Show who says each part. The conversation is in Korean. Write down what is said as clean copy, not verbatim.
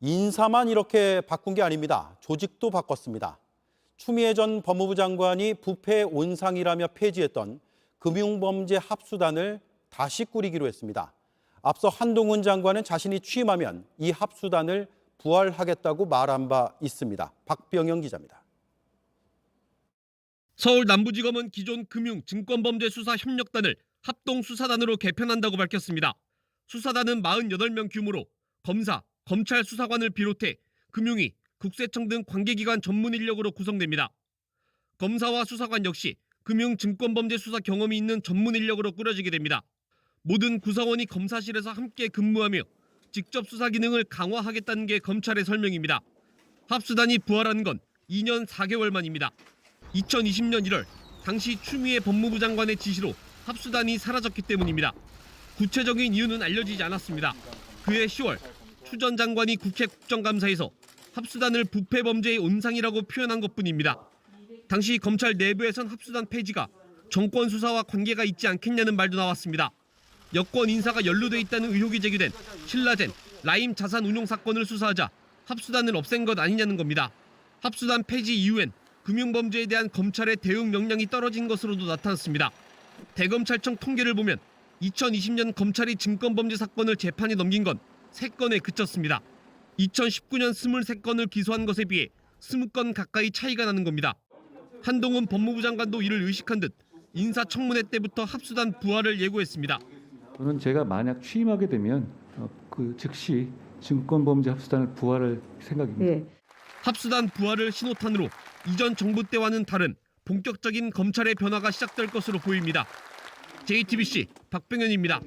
Speaker 1: 인사만 이렇게 바꾼 게 아닙니다. 조직도 바꿨습니다. 추미애 전 법무부 장관이 부패 온상이라며 폐지했던 금융범죄 합수단을 다시 꾸리기로 했습니다. 앞서 한동훈 장관은 자신이 취임하면 이 합수단을 부활하겠다고 말한 바 있습니다. 박병영 기자입니다.
Speaker 2: 서울 남부지검은 기존 금융 증권범죄수사협력단을 합동수사단으로 개편한다고 밝혔습니다. 수사단은 48명 규모로 검사, 검찰 수사관을 비롯해 금융위, 국세청 등 관계기관 전문 인력으로 구성됩니다. 검사와 수사관 역시 금융 증권범죄 수사 경험이 있는 전문 인력으로 꾸려지게 됩니다. 모든 구성원이 검사실에서 함께 근무하며 직접 수사 기능을 강화하겠다는 게 검찰의 설명입니다. 합수단이 부활한 건 2년 4개월 만입니다. 2020년 1월 당시 추미애 법무부 장관의 지시로 합수단이 사라졌기 때문입니다. 구체적인 이유는 알려지지 않았습니다. 그해 10월 추 전 장관이 국회 국정감사에서 합수단을 부패 범죄의 온상이라고 표현한 것뿐입니다. 당시 검찰 내부에선 합수단 폐지가 정권 수사와 관계가 있지 않겠냐는 말도 나왔습니다. 여권 인사가 연루돼 있다는 의혹이 제기된 신라젠, 라임 자산 운용 사건을 수사하자 합수단을 없앤 것 아니냐는 겁니다. 합수단 폐지 이후엔 금융범죄에 대한 검찰의 대응 역량이 떨어진 것으로도 나타났습니다. 대검찰청 통계를 보면 2020년 검찰이 증권범죄 사건을 재판에 넘긴 건 3건에 그쳤습니다. 2019년 23건을 기소한 것에 비해 20건 가까이 차이가 나는 겁니다. 한동훈 법무부 장관도 이를 의식한 듯 인사청문회 때부터 합수단 부활을 예고했습니다.
Speaker 3: 저는 제가 만약 취임하게 되면 즉시 증권범죄 합수단을 부활할 생각입니다.
Speaker 4: 네.
Speaker 2: 합수단 부활을 신호탄으로 이전 정부 때와는 다른 본격적인 검찰의 변화가 시작될 것으로 보입니다. JTBC 박병현입니다.